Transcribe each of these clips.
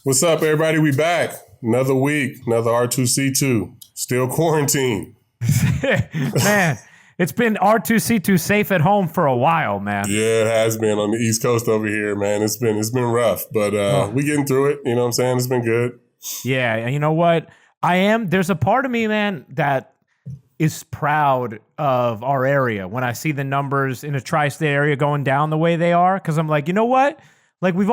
What's up, everybody? We back. Another week, another R2C2. Still quarantined. Man, it's been R2C2 safe at home for a while, man. Yeah, it has been on the East Coast over here, man. It's been rough, but we getting through it. You know what I'm saying? It's been good. Yeah, and you know what? There's a part of me, man, that is proud of our area when I see the numbers in the tri-state area going down the way they are, because I'm like, you know what? Like, we've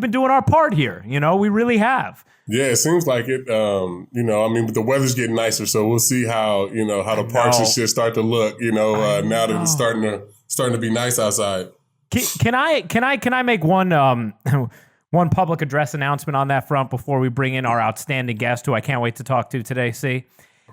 been doing our part here. You know, we really have. Yeah, it seems like it. But the weather's getting nicer, so we'll see how the parks and shit start to look. Now that it's starting to be nice outside. Can I make one one public address announcement on that front before we bring in our outstanding guest, who I can't wait to talk to today? See,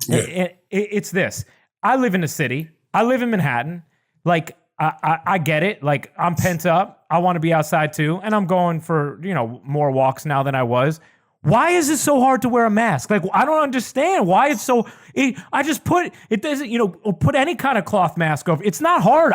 yeah. It's this. I live in the city. I live in Manhattan. Like, I get it. Like, I'm pent up. I want to be outside too. And I'm going for, more walks now than I was. Why is it so hard to wear a mask? Like, I don't understand why it's so. I just put it doesn't, put any kind of cloth mask over. It's not hard.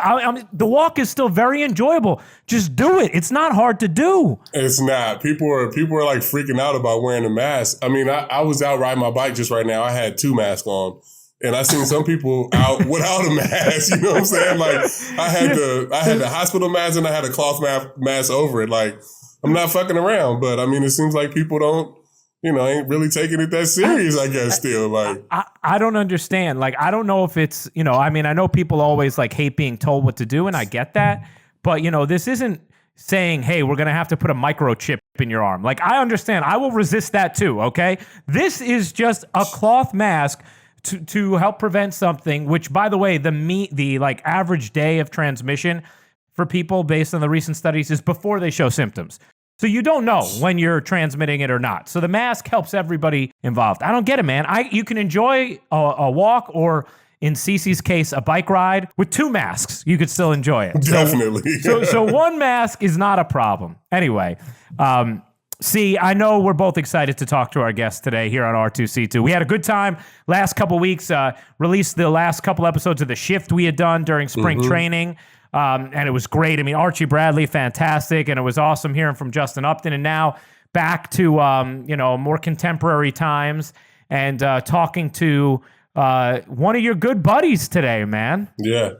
The walk is still very enjoyable. Just do it. It's not hard to do. It's not. People are like freaking out about wearing a mask. I mean, I was out riding my bike just right now. I had 2 masks on. And I seen some people out without a mask. You know what I'm saying? Like, I had the hospital mask and I had a cloth mask over it. Like, I'm not fucking around. But I mean, it seems like people don't, ain't really taking it that serious, I guess, still. Like, I don't understand. Like, I don't know if it's, I know people always like hate being told what to do, and I get that. But, this isn't saying, hey, we're going to have to put a microchip in your arm. Like, I understand. I will resist that too, okay? This is just a cloth mask to help prevent something, which, by the way, the average day of transmission for people based on the recent studies is before they show symptoms. So you don't know when you're transmitting it or not. So the mask helps everybody involved. I don't get it, man. You can enjoy a walk, or in Cece's case, a bike ride with 2 masks. You could still enjoy it. Definitely. So one mask is not a problem. Anyway, see, I know we're both excited to talk to our guest today here on R2C2. We had a good time last couple weeks, released the last couple episodes of The Shift we had done during spring training, and it was great. I mean, Archie Bradley, fantastic, and it was awesome hearing from Justin Upton. And now back to, more contemporary times and talking to one of your good buddies today, man. Yeah.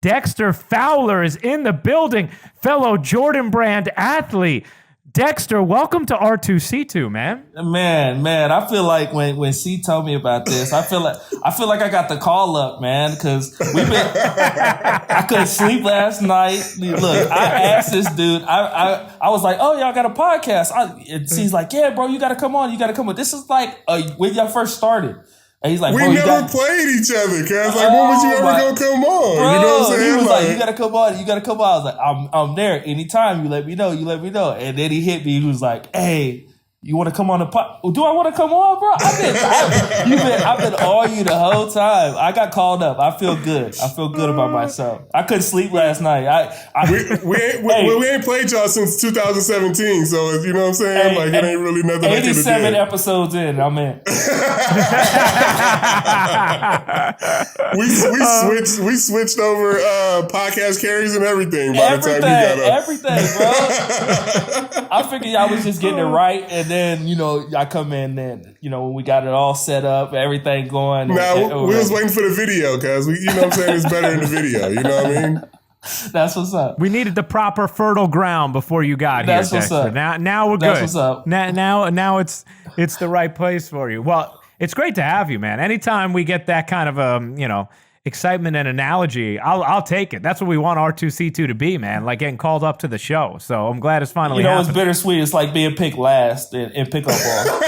Dexter Fowler is in the building, fellow Jordan Brand athlete. Dexter, welcome to R2C2, man. Man, I feel like when C told me about this, I feel like I got the call up, man, because I couldn't sleep last night. Look, I asked this dude, I was like, oh, y'all got a podcast? And C's like, yeah, bro, you got to come on. This is like when y'all first started. And he's like, we never played each other, cuz. Like, when was you ever gonna come on? Bro, you know what I'm saying? He was like, you gotta come on. I was like, I'm there. Anytime you let me know. And then he hit me. He was like, hey, you want to come on the pod? Do I want to come on, bro? I've been on you the whole time. I got called up. I feel good about myself. I couldn't sleep last night. We ain't played y'all since 2017, so you know what I'm saying? Like, it ain't really nothing. 87 episodes in, I'm in. we switched over podcast carries and everything by the time you got up. Everything, bro. I figured y'all was just getting it right, and then I come in and when we got it all set up, everything going. Now we was waiting for the video, cuz you know what I'm saying, it's better in the video. You know what I mean? That's what's up. We needed the proper fertile ground before you got here, Dexter. That's what's up. Now we're good. That's what's up. Now it's the right place for you. Well, it's great to have you, man. Anytime we get that kind of excitement and analogy, I'll take it. That's what we want R2C2 to be, man. Like getting called up to the show. So I'm glad it's finally happened. It's bittersweet. It's like being picked last in pickup ball.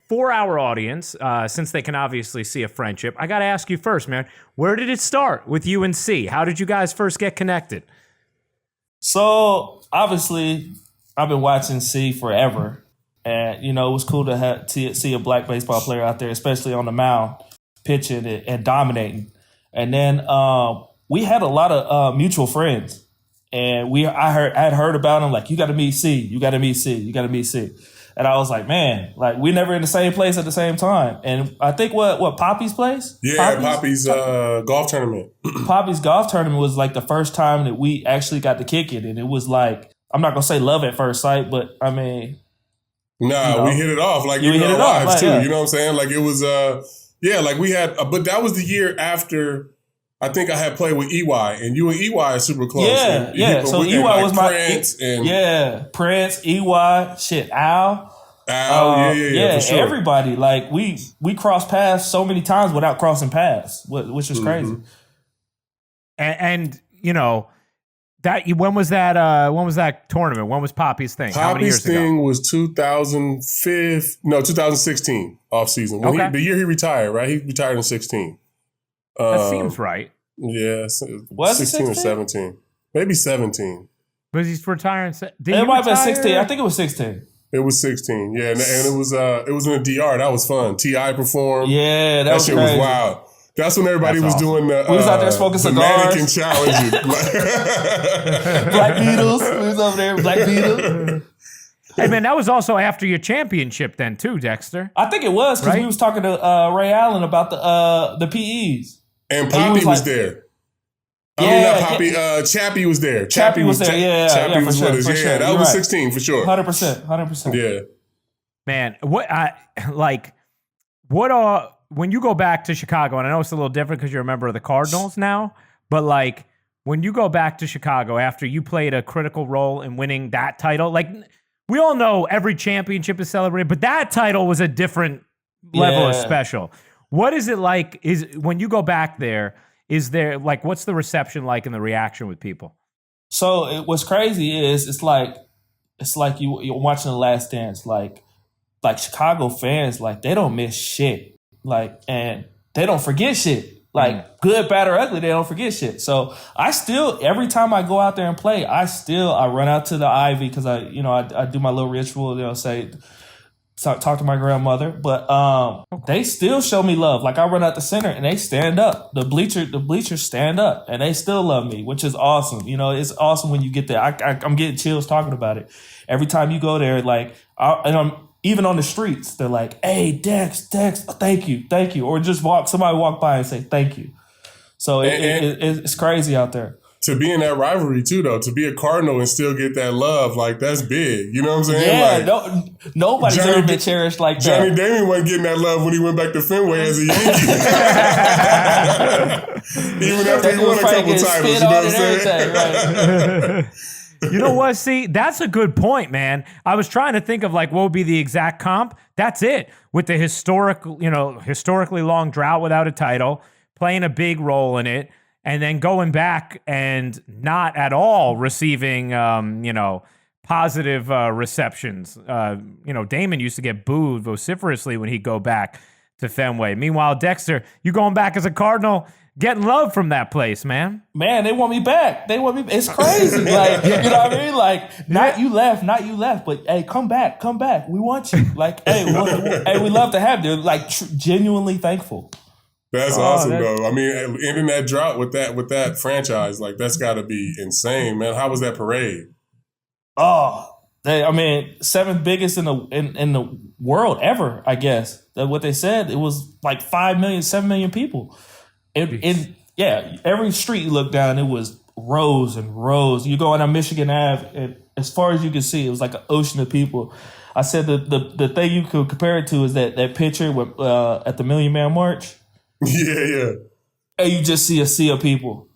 For our audience, since they can obviously see a friendship, I got to ask you first, man. Where did it start with you and C? How did you guys first get connected? So obviously, I've been watching C forever. And, it was cool to see a black baseball player out there, especially on the mound, pitching and dominating. And then we had a lot of mutual friends. And I had heard about him, like, you got to meet C, you got to meet C, you got to meet C. And I was like, man, like, we never in the same place at the same time. And I think what Poppy's place? Yeah, Poppy's golf tournament. Poppy's golf tournament was like the first time that we actually got to kick it. And it was like I'm not gonna say love at first sight, but I mean, Nah, we hit it off like we in hit our it off, lives like, too. yeah. You know what I'm saying? Like it was, like we had, but that was the year after. I think I had played with EY, and you and EY are super close. Yeah. So EY was my Prince Prince, EY, shit, Al. For sure. Everybody. Like we crossed paths so many times without crossing paths, which is crazy. And you know that when was that tournament? When was Poppy's thing? How many years Poppy's thing ago? was 2016 off season. The year he retired, right? He retired in 16. That seems right. Yeah, Was it 16 or 17? Maybe 17. But he's retiring. It might have been 16. I think it was 16. It was 16, yeah, and it was in the DR. That was fun. T.I. performed. Yeah, that shit crazy. was wild. That's when everybody was doing the. We was out there smoking the cigars. mannequin challenge. Black Beatles. We was over there, Black Beatles. Hey man, that was also after your championship then too, Dexter. I think it was because we was talking to Ray Allen about the PEs. And Poppy was there. Not Poppy. Chappie was there. Chappie was there. Yeah, Chappie was for with sure, us. for Yeah, sure. that You're was right. 16 for sure. 100%. Yeah. Man, when you go back to Chicago, and I know it's a little different because you're a member of the Cardinals now, but like when you go back to Chicago after you played a critical role in winning that title, like we all know every championship is celebrated, but that title was a different level of special. What is it like? Is when you go back there? Is there like what's the reception like and the reaction with people? So what's crazy is it's like you're watching The Last Dance. Like Chicago fans, like they don't miss shit. Like and they don't forget shit. Like good, bad, or ugly, they don't forget shit. So I still every time I go out there and play, I run out to the Ivy because I do my little ritual. Say. Talk to my grandmother, but they still show me love. Like I run out the center and they stand up. The bleachers stand up and they still love me, which is awesome. It's awesome when you get there. I'm getting chills talking about it. Every time you go there, like I'm even on the streets, they're like, "Hey, Dex, thank you," or just somebody walk by and say thank you. So it's crazy out there. To be in that rivalry too, though, to be a Cardinal and still get that love, like that's big. You know what I'm saying? Yeah, nobody's ever been cherished like Johnny that. Damon wasn't getting that love when he went back to Fenway as a Yankee. Even after he won a couple titles, you know what I'm saying? Right. You know what? See, that's a good point, man. I was trying to think of like what would be the exact comp. That's it. With the historically long drought without a title, playing a big role in it. And then going back and not at all receiving, positive receptions. Damon used to get booed vociferously when he'd go back to Fenway. Meanwhile, Dexter, you going back as a Cardinal, getting love from that place, man. Man, they want me back. It's crazy. Like, you know what I mean? Like, not you left, but hey, come back. We want you. Like, hey, we love to have you. Like, genuinely thankful. That's awesome, though. I mean, ending that drought with that franchise, like that's got to be insane, man. How was that parade? Seventh biggest in the world ever. I guess that's what they said. It was like 7 million people. Every street you look down, it was rows and rows. You go on Michigan Ave, and as far as you can see, it was like an ocean of people. I said the thing you could compare it to is that picture with, at the Million Man March. Yeah. And you just see a sea of people.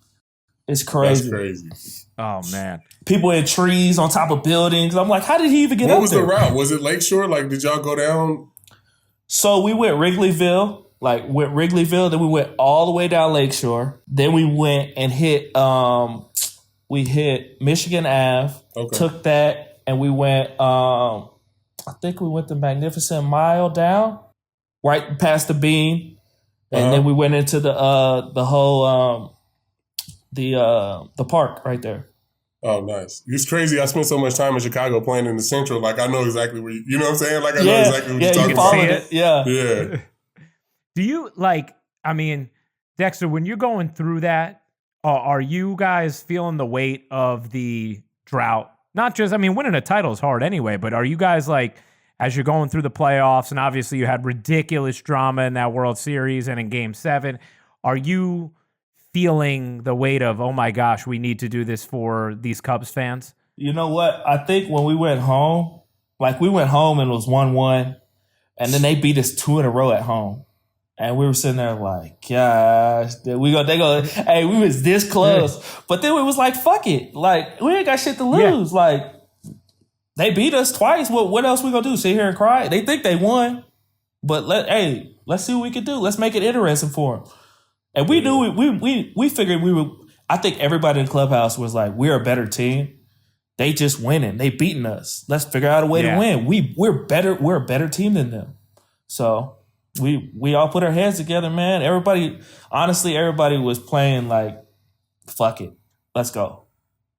It's crazy. That's crazy. Oh, man. People in trees on top of buildings. I'm like, how did he even get up there? What was the route? Was it Lakeshore? Like, did y'all go down? So we went Wrigleyville. Then we went all the way down Lakeshore. Then we went and hit Michigan Ave. Okay. Took that and we went, I think we went the Magnificent Mile down, right past the Bean. And then we went into the whole the park right there. Oh, nice. It's crazy. I spent so much time in Chicago playing in the Central. Like, I know exactly where you know what I'm saying? Like, I know exactly what you're talking about. It. Yeah. Yeah. Do you, Dexter, when you're going through that, are you guys feeling the weight of the drought? Not just, winning a title is hard anyway, but are you guys as you're going through the playoffs, and obviously you had ridiculous drama in that World Series and in Game 7, are you feeling the weight of, oh my gosh, we need to do this for these Cubs fans? You know what? I think when we went home, and it was 1-1, and then they beat us 2 in a row at home. And we were sitting there like, gosh, hey, we was this close. But then it was like, fuck it. Like, we ain't got shit to lose. Yeah. Like, they beat us twice. What else we gonna do? Sit here and cry? They think they won. But let's see what we can do. Let's make it interesting for them. And we knew we figured we would. I think everybody in the clubhouse was like, we're a better team. They just winning. They beating us. Let's figure out a way to win. We're better. We're a better team than them. So we all put our heads together, man. Everybody was playing like, fuck it, let's go,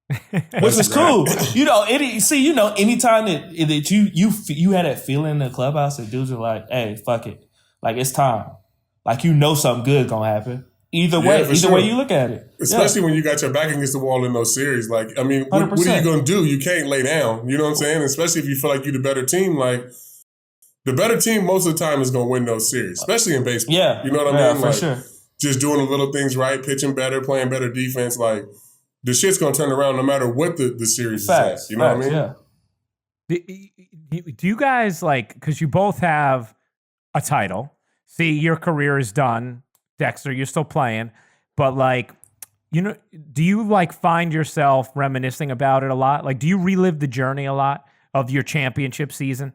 which was cool. Anytime that you had that feeling in the clubhouse that dudes are like, hey, fuck it, like it's time, like something good gonna happen. Either way you look at it. Especially when you got your back against the wall in those series. Like, I mean, what are you going to do? You can't lay down. You know what I'm saying? Especially if you feel like you're the better team. Like, the better team most of the time is going to win those series, especially in baseball. Yeah. You know what I mean? For like, sure. Just doing the little things right, pitching better, playing better defense. Like, the shit's going to turn around no matter what the series is at. You know what I mean? Yeah. Do you guys, like, because you both have a title. See, your career is done. Dexter, you're still playing, but like, do you like find yourself reminiscing about it a lot? Like, do you relive the journey a lot of your championship season?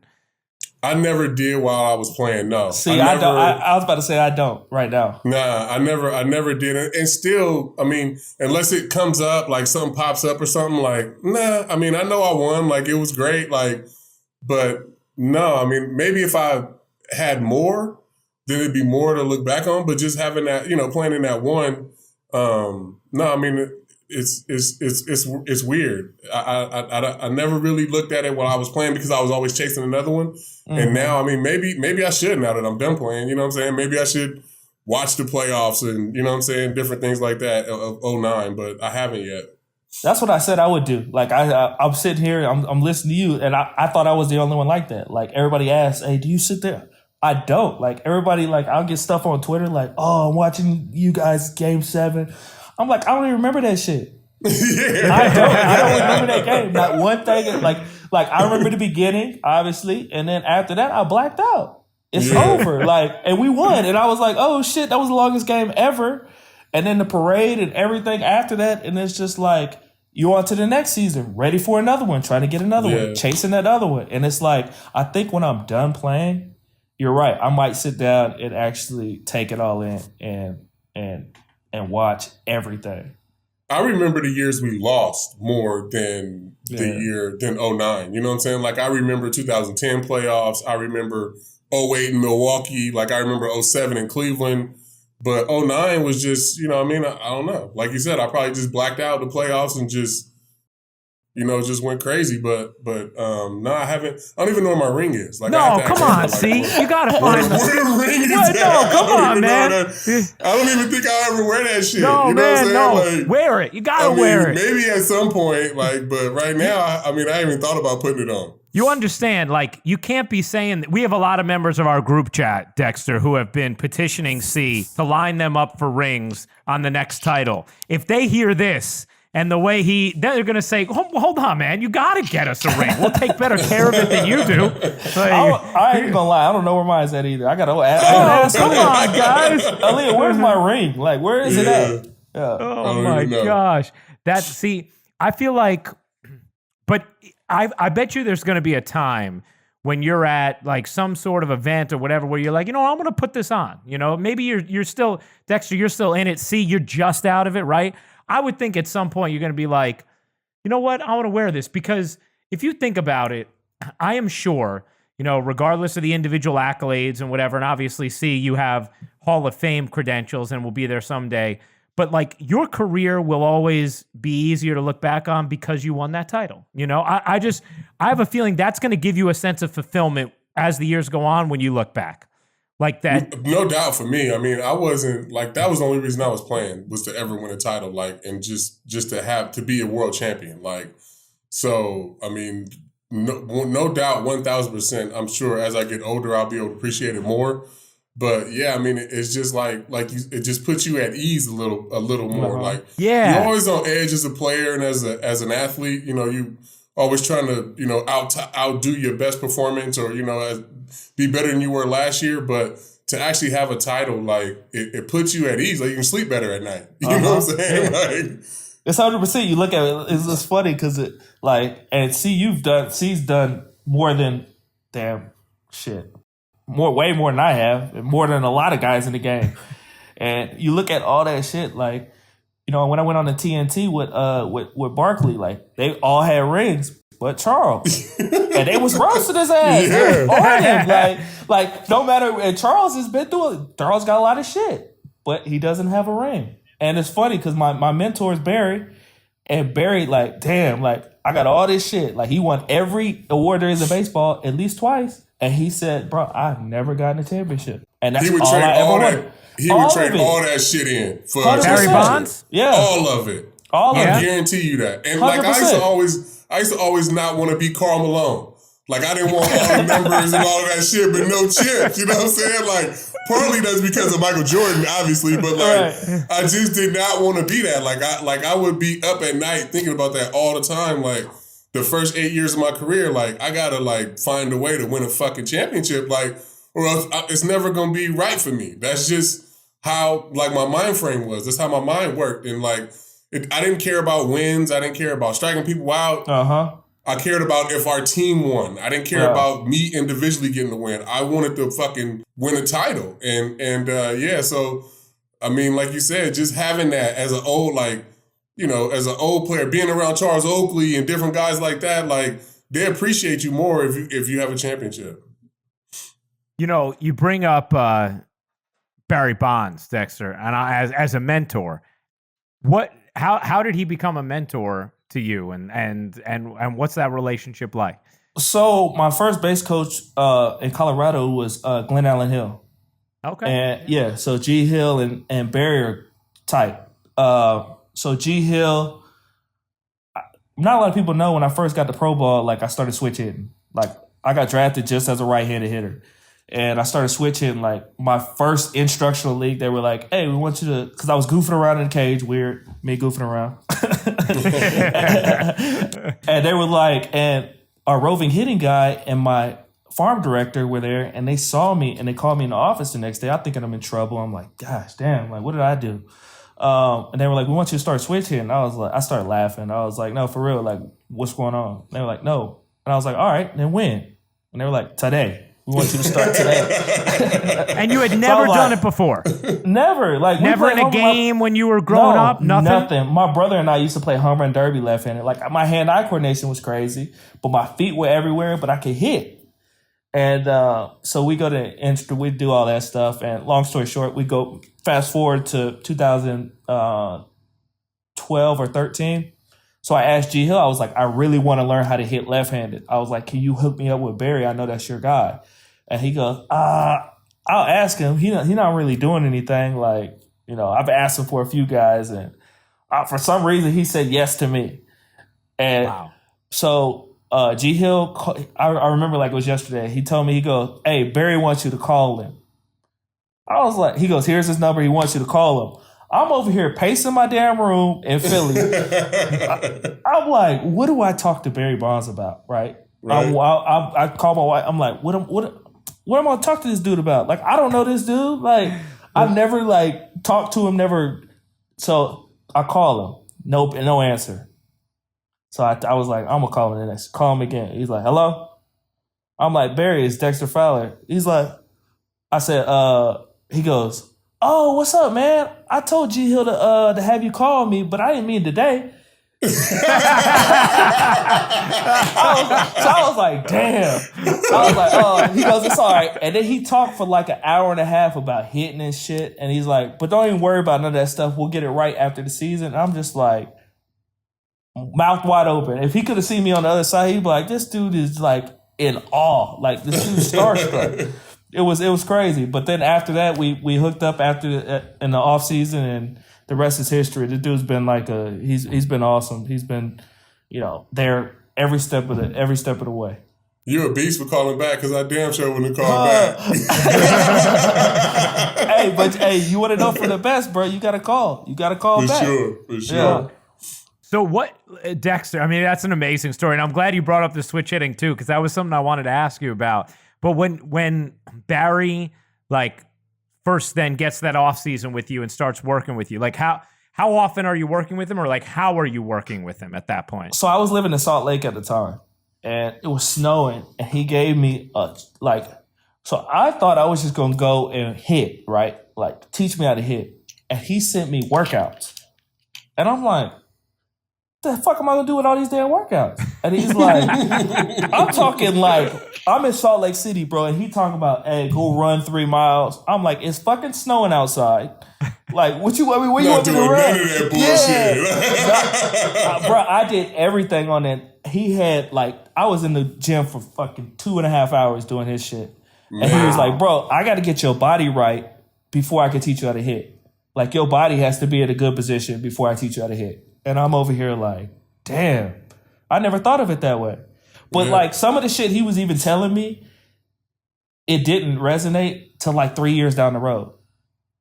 I never did while I was playing. No. See, I don't. I was about to say I don't right now. Nah, I never did. And still, I mean, unless it comes up, like something pops up or something, like, nah, I mean, I know I won, like it was great, like, but no, I mean, maybe if I had more, then it'd be more to look back on, but just having that, playing in that one, no, I mean, it's weird. I never really looked at it while I was playing because I was always chasing another one. Mm-hmm. And now, I mean, maybe I should now that I'm done playing, you know what I'm saying? Maybe I should watch the playoffs and, you know what I'm saying, different things like that of 09, but I haven't yet. That's what I said I would do. Like, I'm sitting here, I'm listening to you, and I thought I was the only one like that. Like, everybody asks, hey, do you sit there? I don't. Like, everybody, like, I'll get stuff on Twitter like, oh, I'm watching you guys Game 7. I'm like, I don't even remember that shit. Yeah. I don't remember that game. Not one thing. Like I remember the beginning, obviously, and then after that, I blacked out. It's over. Like, and we won. And I was like, oh, shit, that was the longest game ever. And then the parade and everything after that, and it's just like, you on to the next season, ready for another one, trying to get another one, chasing that other one. And it's like, I think when I'm done playing, you're right. I might sit down and actually take it all in and watch everything. I remember the years we lost more than the year than 09. You know what I'm saying? Like, I remember 2010 playoffs. I remember 08 in Milwaukee. Like, I remember 07 in Cleveland. But 09 was just, I don't know. Like you said, I probably just blacked out the playoffs and just, just went crazy. But no, I haven't. I don't even know where my ring is. Like, no, come on, see, you gotta find where the ring is. No, come on, man. I don't even think I'll ever wear that shit. No, you know man, what I'm no. Like, wear it. You gotta wear it. Maybe at some point, like, but right now, I haven't even thought about putting it on. You understand, like, you can't be saying that. We have a lot of members of our group chat, Dexter, who have been petitioning C to line them up for rings on the next title. If they hear this and the way they're going to say, hold on, man, you got to get us a ring. We'll take better care of it than you do. Like, I ain't going to lie. I don't know where mine's at either. I got to ask. Come on, guys. Aaliyah, where's my ring? Like, where is it at? Yeah. Oh, my gosh. I feel like, but I bet you there's going to be a time when you're at like some sort of event or whatever where you're like, I'm going to put this on. Maybe you're still, Dexter, you're still in it. See, you're just out of it, right? I would think at some point you're going to be like, you know what? I want to wear this because if you think about it, I am sure, regardless of the individual accolades and whatever, and obviously, see, you have Hall of Fame credentials and will be there someday. But like your career will always be easier to look back on because you won that title. I have a feeling that's going to give you a sense of fulfillment as the years go on when you look back. Like that. No doubt for me. I mean, I wasn't like, that was the only reason I was playing was to ever win a title, like, and just to be a world champion. Like, so, I mean, no doubt 1,000%. I'm sure as I get older, I'll be able to appreciate it more. But yeah, I mean, it's just it just puts you at ease a little more. Like Yeah. you're always on edge as a player and as an athlete. You know, you always trying to outdo your best performance or be better than you were last year. But to actually have a title, like it puts you at ease. Like you can sleep better at night. You know what I'm saying? Like it's 100%. You look at it, it's funny because C's done more than damn shit. Way more than I have, and more than a lot of guys in the game. And you look at all that shit, like, when I went on the TNT with Barkley, like they all had rings, but Charles, and they was roasting his ass. Yeah. On him, like no matter. And Charles has been through it. Charles got a lot of shit, but he doesn't have a ring. And it's funny because my mentor is Barry, and Barry, like, damn, like I got all this shit. Like he won every award there is in baseball at least twice. And he said, bro, I've never gotten a championship. And that's all I ever wanted. He would trade all that shit in for 100%. Barry Bonds? Yeah. All of it. I guarantee you that. And 100%. like I used to always not want to be Karl Malone. Like I didn't want all the numbers and all of that shit, but no chips. You know what I'm saying? Like partly that's because of Michael Jordan, obviously, but like I just did not want to be that. Like I would be up at night thinking about that all the time. Like the first 8 years of my career, like I gotta like find a way to win a fucking championship, like, or else it's never gonna be right for me. That's just how like my mind frame was. That's how my mind worked, and like I didn't care about wins. I didn't care about striking people out. I cared about if our team won. I didn't care about me individually getting the win. I wanted to fucking win a title, and So I mean, like you said, just having that as an old as an old player, being around Charles Oakley and different guys like that, like they appreciate you more if you have a championship. You bring up Barry Bonds, Dexter, and as a mentor, how did he become a mentor to you, and what's that relationship like? So my first base coach in Colorado was Glenn Allen Hill. Okay. And so G Hill and Barry are tight. So G Hill, not a lot of people know when I first got the pro ball, like I started switch hitting. Like I got drafted just as a right-handed hitter. And I started switch hitting. Like my first instructional league, they were like, hey, we want you to, because I was goofing around in the cage, weird, me goofing around. And they were like, and our roving hitting guy and my farm director were there, and they saw me and they called me in the office the next day. I'm thinking I'm in trouble. I'm like, gosh, damn, like what did I do? And they were like, we want you to start switch hitting. I started laughing. I was like, no, for real, like, what's going on? And they were like, no. And I was like, all right, then when? And they were like, today. We want you to start today. And you had never done it before? Never. Like never in a game when you were growing up? Nothing? My brother and I used to play home run derby left-handed. Like my hand-eye coordination was crazy, but my feet were everywhere, but I could hit. And so we go to we do all that stuff. And long story short, we go fast forward to 2012 or 13. So I asked G Hill, I was like, I really want to learn how to hit left-handed. I was like, can you hook me up with Barry? I know that's your guy. And he goes, I'll ask him. He not really doing anything. Like, I've asked him for a few guys, and for some reason he said yes to me. And so G Hill, I remember like it was yesterday. He told me, he goes, hey, Barry wants you to call him. I was like, he goes, here's his number. He wants you to call him. I'm over here pacing my damn room in Philly. I'm like, what do I talk to Barry Bonds about? Right. I call my wife. I'm like, what am I going to talk to this dude about? Like, I don't know this dude. Like, I've never like talked to him. Never. So I call him. Nope. And no answer. So I was like, I'm going to call him next. Call him again. He's like, hello? I'm like, Barry, it's Dexter Fowler. He's like, I said, he goes, oh, what's up, man? I told G Hill to have you call me, but I didn't mean today. I was like, damn. I was like, oh, he goes, it's all right. And then he talked for like an hour and a half about hitting and shit. And he's like, but don't even worry about none of that stuff. We'll get it right after the season. And I'm just like, mouth wide open. If he could have seen me on the other side, he'd be like, this dude is like in awe. Like this dude's starstruck. It was crazy. But then after that, we hooked up in the off season, and the rest is history. The dude's been like he's been awesome. He's been, there every step of the way. You're a beast for calling back because I damn sure wouldn't have called back. Hey, you want to know for the best, bro? You got to call. You got to call back. For sure. Yeah. So what, Dexter, I mean, that's an amazing story. And I'm glad you brought up the switch hitting too, because that was something I wanted to ask you about. But when Barry, like, first then gets that off season with you and starts working with you, like how often are you working with him, or like how are you working with him at that point? So I was living in Salt Lake at the time, and it was snowing, and he gave me so I thought I was just gonna go and hit, right? Like, teach me how to hit. And he sent me workouts. And I'm like, the fuck am I gonna do with all these damn workouts? And he's like, I'm talking like, I'm in Salt Lake City, bro, and he talking about, hey, go run 3 miles. I'm like, it's fucking snowing outside. Like, what you want me? Where you want me to run? None of that bullshit. Yeah. Bro, I did everything on it. He had I was in the gym for fucking 2.5 hours doing his shit. And he was like, bro, I got to get your body right before I can teach you how to hit. Like, your body has to be in a good position before I teach you how to hit. And I'm over here like, damn, I never thought of it that way. But like, some of the shit he was even telling me, it didn't resonate till like 3 years down the road.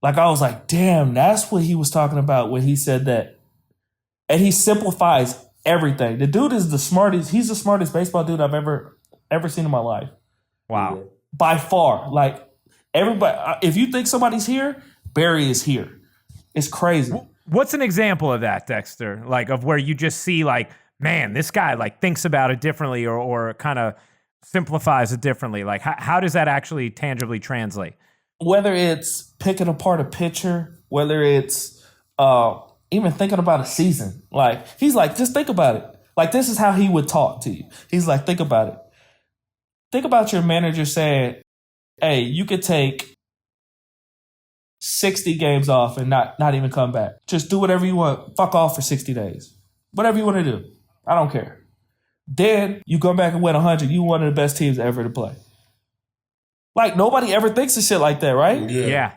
Like, I was like, damn, that's what he was talking about when he said that. And he simplifies everything. The dude is the smartest. He's the smartest baseball dude I've ever seen in my life. Wow. By far. Like, everybody, if you think somebody's here, Barry is here. It's crazy. What's an example of that, Dexter? Like, of where you just see, like, man, this guy like thinks about it differently, or kind of simplifies it differently. Like, how does that actually tangibly translate? Whether it's picking apart a pitcher, whether it's even thinking about a season. Like, he's like, just think about it. Like, this is how he would talk to you. He's like, think about it. Think about your manager saying, hey, you could take 60 games off and not even come back. Just do whatever you want. Fuck off for 60 days. Whatever you want to do. I don't care. Then you come back and win 100. You one of the best teams ever to play. Like, nobody ever thinks of shit like that, right? Yeah.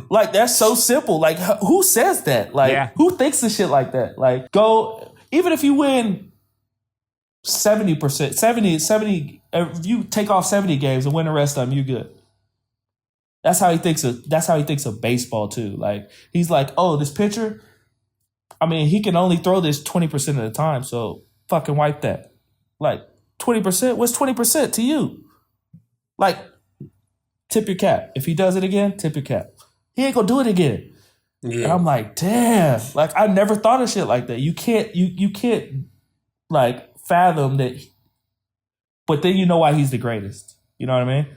Like, that's so simple. Like, who says that? Like, who thinks of shit like that? Like, go, even if you win 70%, 70, if you take off 70 games and win the rest of them, you good. That's how he thinks of baseball too. Like, he's like, oh, this pitcher, I mean, he can only throw this 20% of the time, so fucking wipe that. Like, 20%? What's 20% to you? Like, tip your cap. If he does it again, tip your cap. He ain't gonna do it again. Yeah. And I'm like, damn. Like, I never thought of shit like that. You can't like fathom that. But then you know why he's the greatest. You know what I mean?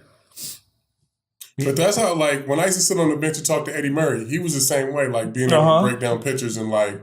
But that's how, like, when I used to sit on the bench and talk to Eddie Murray, he was the same way, like, being able to break down pitchers and, like,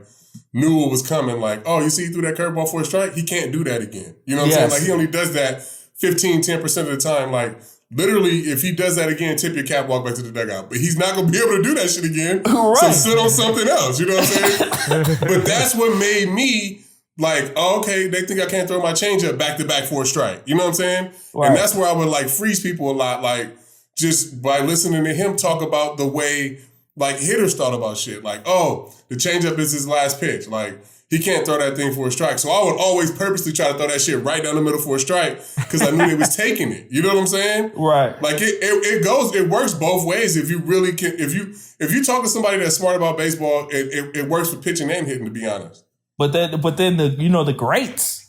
knew what was coming. Like, oh, you see he threw that curveball for a strike? He can't do that again. You know what I'm saying? Like, he only does that 10% of the time. Like, literally, if he does that again, tip your cap, walk back to the dugout. But he's not going to be able to do that shit again. Right. So sit on something else. You know what I'm saying? But that's what made me, like, oh, okay, they think I can't throw my changeup back-to-back for a strike. You know what I'm saying? Right. And that's where I would, like, freeze people a lot, like, just by listening to him talk about the way, like, hitters thought about shit. Like, oh, the changeup is his last pitch. Like, he can't throw that thing for a strike. So I would always purposely try to throw that shit right down the middle for a strike because I knew they was taking it. You know what I'm saying? Right. Like, it works both ways. If you really can, if you talk to somebody that's smart about baseball, it works for pitching and hitting, to be honest. But then the greats.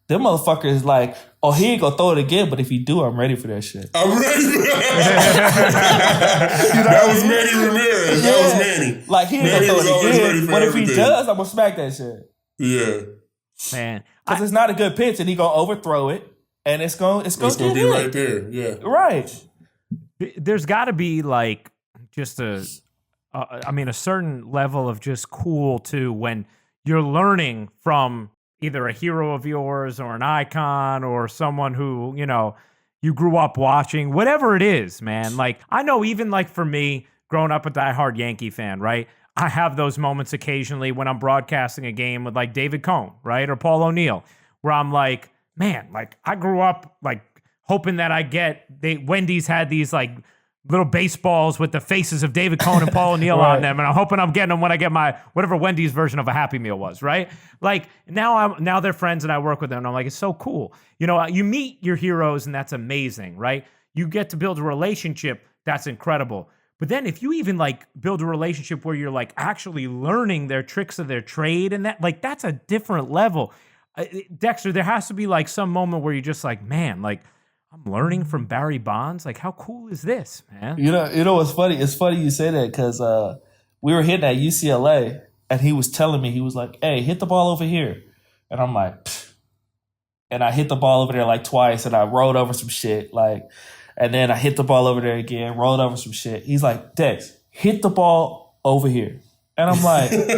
Them motherfuckers like, oh, he ain't gonna throw it again, but if he do, I'm ready for that shit. I'm ready for that. That was Manny Ramirez. Yeah. That was Manny. Like, he ain't Manny gonna throw it again, but everything. If he does, I'm gonna smack that shit. Yeah. Man. Because it's not a good pitch, and he gonna overthrow it, and it's gonna be hit. Right there. Yeah. Right. There's got to be, like, just a certain level of just cool, too, when you're learning from either a hero of yours or an icon or someone who, you know, you grew up watching, whatever it is, man. Like, I know even, like, for me, growing up a diehard Yankee fan, right? I have those moments occasionally when I'm broadcasting a game with, like, David Cohn, right? Or Paul O'Neill, where I'm like, man, like, I grew up, like, hoping that Wendy's had these, like, little baseballs with the faces of David Cohn and Paul O'Neill on them, and I'm hoping I'm getting them when I get my whatever Wendy's version of a Happy Meal was, right? Like now they're friends and I work with them, and I'm like, it's so cool. You know, you meet your heroes, and that's amazing, right? You get to build a relationship, that's incredible. But then if you even like build a relationship where you're like actually learning their tricks of their trade, and that's a different level. Dexter, there has to be like some moment where you're just like, man, like, I'm learning from Barry Bonds. Like, how cool is this, man? You know what's funny? It's funny you say that because we were hitting at UCLA, and he was telling me, he was like, "Hey, hit the ball over here," and I'm like, pfft. And I hit the ball over there like twice, and I rolled over some shit, like, and then I hit the ball over there again, rolled over some shit. He's like, "Dex, hit the ball over here." And I'm like, bro,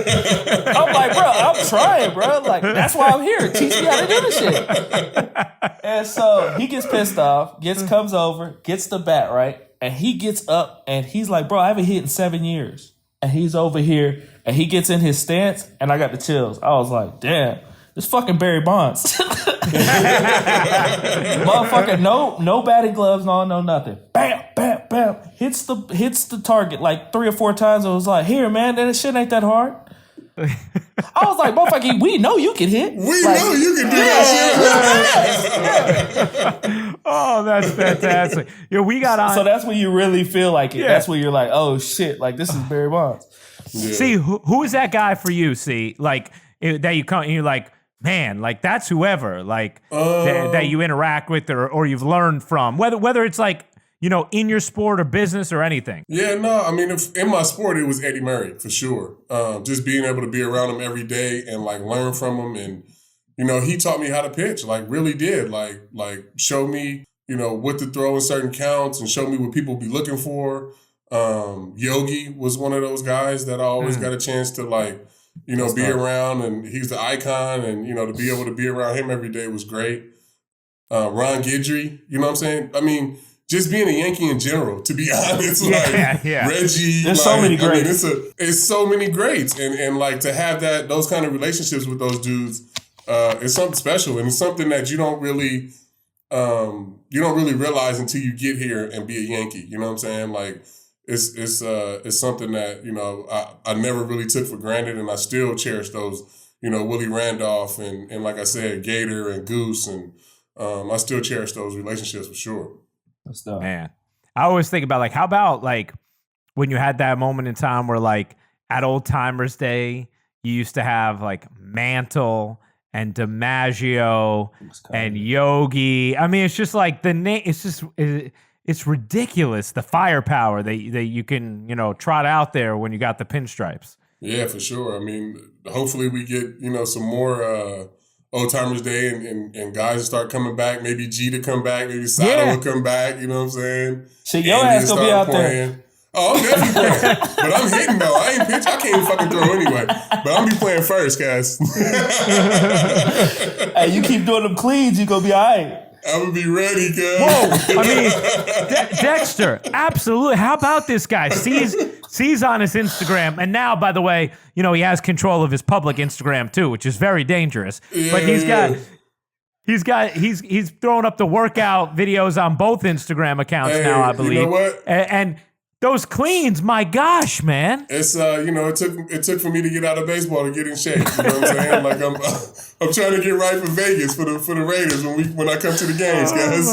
I'm trying, bro. Like, that's why I'm here. Teach me how to do this shit. And so he gets pissed off, comes over, gets the bat, right? And he gets up and he's like, bro, I haven't hit in 7 years. And he's over here and he gets in his stance and I got the chills. I was like, damn, this fucking Barry Bonds. Motherfucker, no batting gloves, no nothing. Bam, bam, bam. Hits the target like 3 or 4 times. I was like, here, man, that shit ain't that hard. I was like, motherfucker, we know you can hit. We know you can do that shit. Oh, that's fantastic. We got on. So that's when you really feel like it. Yeah. That's when you're like, oh shit, like this is Barry Bonds. Yeah. See, who is that guy for you? See, like that you come and you're like, man, like that's whoever, like that you interact with or you've learned from, whether it's like, you know, in your sport or business or anything. Yeah, no, I mean, in my sport, it was Eddie Murray for sure. Just being able to be around him every day and like learn from him, and you know, he taught me how to pitch, like really did, like show me, you know, what to throw in certain counts and show me what people be looking for. Yogi was one of those guys that I always got a chance to like, you know, be around, and he's the icon, and you know, to be able to be around him every day was great. Ron Guidry, you know what I'm saying? I mean, just being a Yankee in general, to be honest, Reggie. There's so many greats. I mean, it's so many greats, and like to have those kind of relationships with those dudes, is something special, and it's something that you don't really realize until you get here and be a Yankee. You know what I'm saying? Like it's something that, you know, I never really took for granted, and I still cherish those. You know, Willie Randolph and like I said, Gator and Goose, and I still cherish those relationships for sure. Man, I always think about like, how about like when you had that moment in time where like at Old Timers Day, you used to have like Mantle and DiMaggio and Yogi. I mean, it's just like the name. It's ridiculous, the firepower that you can, you know, trot out there when you got the pinstripes. Yeah, for sure. I mean, hopefully we get, you know, some more Old Timers Day and guys start coming back. Maybe G to come back. Maybe Sato will come back. You know what I'm saying? Shit, your ass gonna be out there. Oh, I'm definitely playing. But I'm hitting though. I ain't pitch. I can't even fucking throw anyway. But I'm be playing first, guys. Hey, you keep doing them cleans, you gonna be all right. I'm gonna be ready, guys. Whoa! I mean, Dexter, absolutely. How about this guy? Sees on his Instagram, and now, by the way, you know, he has control of his public Instagram too, which is very dangerous. Yeah, but he's throwing up the workout videos on both Instagram accounts now, I believe. You know what? And those cleans, my gosh, man. It's you know, it took for me to get out of baseball to get in shape. You know what I'm saying? Like I'm trying to get right for Vegas for the Raiders when I come to the games, guys.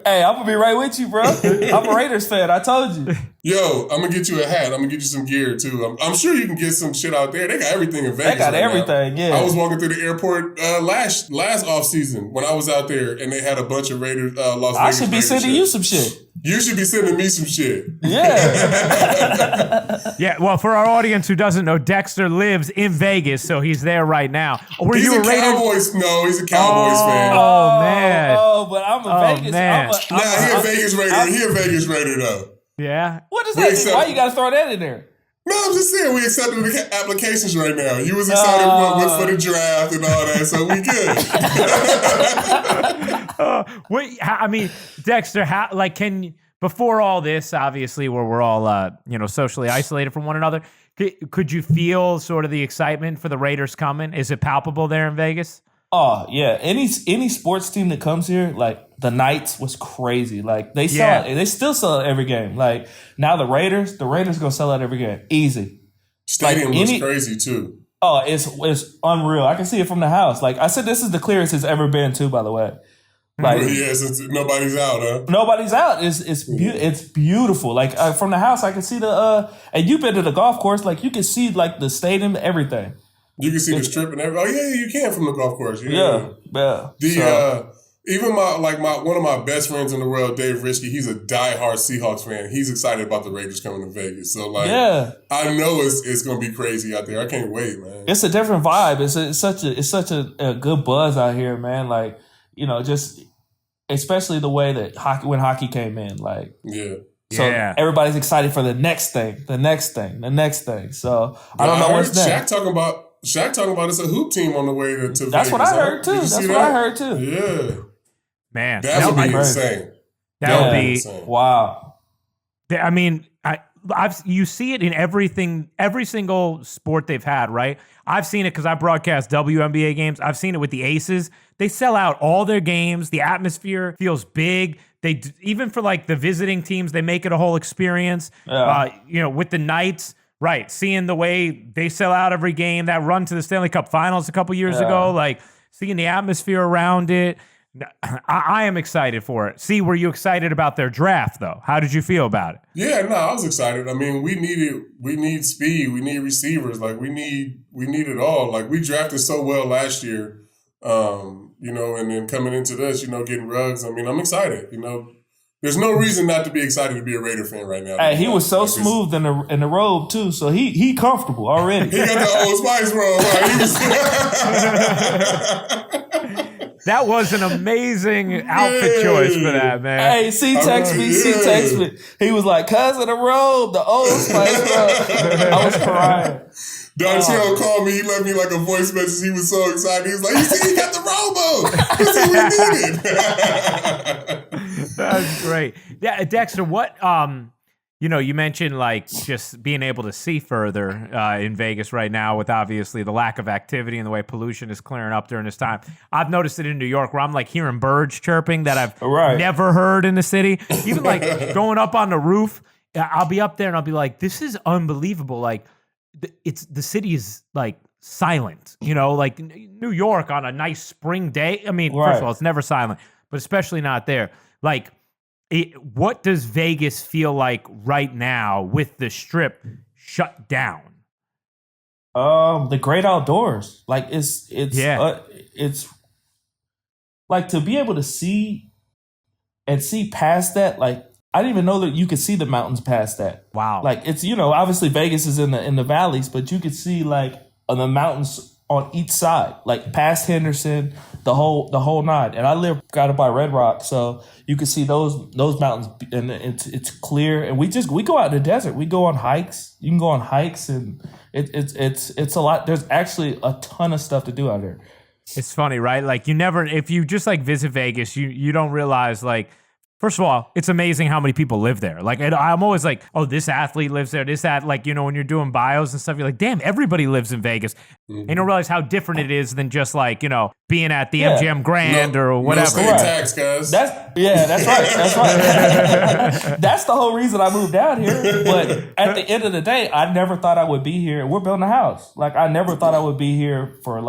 Hey, I'm gonna be right with you, bro. I'm a Raiders fan. I told you. Yo, I'm gonna get you a hat. I'm gonna get you some gear too. I'm sure you can get some shit out there. They got everything in Vegas. They got everything. Now. Yeah. I was walking through the airport last off season when I was out there, and they had a bunch of Raiders. Las Vegas. I should be Raiders sending shit. you some shit. You should be sending me some shit. Yeah. Yeah, well, for our audience who doesn't know, Dexter lives in Vegas, so he's there right now. Were he's you a a Raider? Cowboys. No, he's a Cowboys fan. Oh, man. Oh, but I'm a Vegas. Man. He a Vegas Raider. He a Vegas Raider though. Yeah. What does that mean? Why you gotta throw that in there? No, I'm just saying we accepting the applications right now. You was excited for the draft and all that, so we good. I mean, Dexter, before all this, obviously, where we're all socially isolated from one another, could you feel sort of the excitement for the Raiders coming? Is it palpable there in Vegas? Oh yeah, any sports team that comes here, like the Knights was crazy. Like they sell it, they still sell it every game. Like now the Raiders gonna sell out every game, easy. Stadium looks crazy too. Oh, it's unreal. I can see it from the house. Like I said, this is the clearest it's ever been too. By the way, like yeah, since nobody's out, huh? Nobody's out. It's beautiful. Like from the house, I can see the and you've been to the golf course. Like you can see like the stadium, everything. You can see the strip and everything. Oh yeah, you can from the golf course. Yeah. Even one of my best friends in the world, Dave Risky, he's a diehard Seahawks fan. He's excited about the Raiders coming to Vegas. So I know it's gonna be crazy out there. I can't wait, man. It's a different vibe. It's such a good buzz out here, man. Like just especially the way that when hockey came in, like So everybody's excited for the next thing. So I don't know what's next. Shaq talking about it's a hoop team on the way to Vegas. That's what I heard too. I heard too. Yeah. Man. That would be insane. That would be insane. Wow. I mean, you see it in every single sport they've had, right? I've seen it because I broadcast WNBA games. I've seen it with the Aces. They sell out all their games. The atmosphere feels big. They even for like the visiting teams, they make it a whole experience. With the Knights, right? Seeing the way they sell out every game, that run to the Stanley Cup Finals a couple years ago, like seeing the atmosphere around it. I am excited for it. See, were you excited about their draft though? How did you feel about it? Yeah, no, I was excited. I mean, we need speed, we need receivers, like we need it all. Like we drafted so well last year, and then coming into this, getting Ruggs. I mean, I'm excited. There's no reason not to be excited to be a Raider fan right now. Hey, he was so smooth in the robe too, so he comfortable already. He got the Old Spice robe. That was an amazing outfit choice for that, man. Hey, text me. He was like, "Cousin, the robe, the Old Spice robe." I was crying. Dontrell called me. He left me like a voice message. He was so excited. He was like, "You see, he got the robe on. You see what he needed." That's great. Yeah, Dexter, what you mentioned like just being able to see further in Vegas right now with obviously the lack of activity and the way pollution is clearing up during this time. I've noticed it in New York where I'm like hearing birds chirping that I've never heard in the city. Even like going up on the roof, I'll be up there and I'll be like, this is unbelievable. Like the city is like silent, like New York on a nice spring day. I mean, first of all, it's never silent, but especially not there. Like, what does Vegas feel like right now with the Strip shut down? The great outdoors. Like it's like to be able to see past that. Like I didn't even know that you could see the mountains past that. Wow. Like it's obviously Vegas is in the valleys, but you could see like the mountains on each side, like past Henderson, the whole nine. And I live kind of by Red Rock, so you can see those mountains, and it's clear. And we go out in the desert. We go on hikes. You can go on hikes, and it's a lot. There's actually a ton of stuff to do out there. It's funny, right? Like if you just like visit Vegas, you don't realize like. First of all, it's amazing how many people live there. Like, I'm always like, oh, this athlete lives there, like, when you're doing bios and stuff, you're like, damn, everybody lives in Vegas. Mm-hmm. And you don't realize how different it is than just like, being at the MGM Grand or whatever. No state tax, guys. That's right. That's the whole reason I moved down here. But at the end of the day, I never thought I would be here. We're building a house. Like, I never thought I would be here for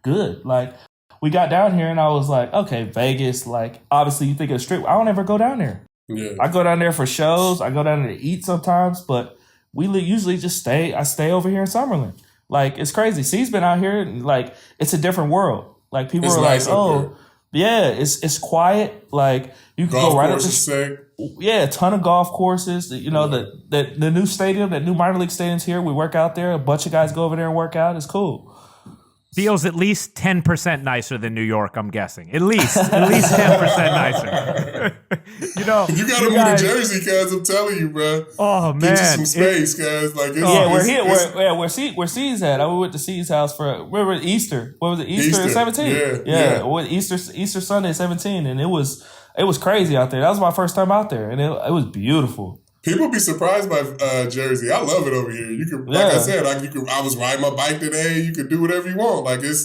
good. Like, we got down here and I was like, okay, Vegas, like, obviously you think of the Strip. I don't ever go down there. Yeah. I go down there for shows. I go down there to eat sometimes, but we usually just stay. I stay over here in Summerlin. Like, it's crazy. C's been out here and, like, it's a different world. Like, people are nice like, oh, yeah, it's quiet. Like, you can go right up to a ton of golf courses. The new stadium, that new minor league stadium's here. We work out there. A bunch of guys go over there and work out. It's cool. Feels at least 10% nicer than New York, I'm guessing. At least 10% nicer. You gotta move to Jersey, cuz I'm telling you, bro. Oh man, get you some space, cuz. Like, we're here. Where C's at? We went to C's house for Easter. What was it? Easter 17. Yeah. Easter Sunday 17, and it was crazy out there. That was my first time out there, and it was beautiful. People be surprised by Jersey. I love it over here. You can, like I said, I was riding my bike today. You could do whatever you want. Like there's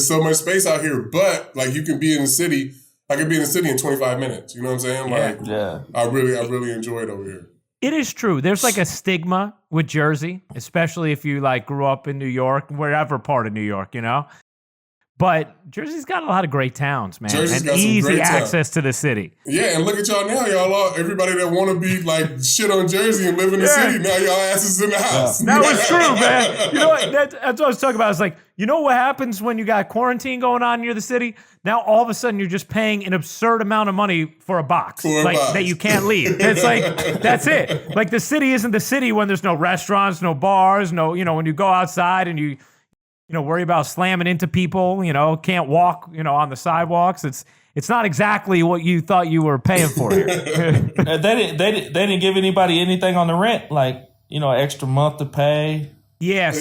so much space out here. But like you can be in the city. I could be in the city in 25 minutes. You know what I'm saying? Like I really enjoy it over here. It is true. There's like a stigma with Jersey, especially if you like grew up in New York, wherever part of New York, you know. But Jersey's got a lot of great towns, man, Jersey's and got some easy great access to the city. Yeah, and look at y'all now, y'all. Everybody that want to be like shit on Jersey and live in the city, now y'all asses in the house. That was true, man. You know what? That's what I was talking about. It's like, you know what happens when you got quarantine going on near the city? Now all of a sudden you're just paying an absurd amount of money for a box, that you can't leave. It's like that's it. Like the city isn't the city when there's no restaurants, no bars, no. You know, when you go outside and you worry about slamming into people, can't walk, on the sidewalks. It's not exactly what you thought you were paying for here. They didn't give anybody anything on the rent, like, an extra month to pay. Yeah,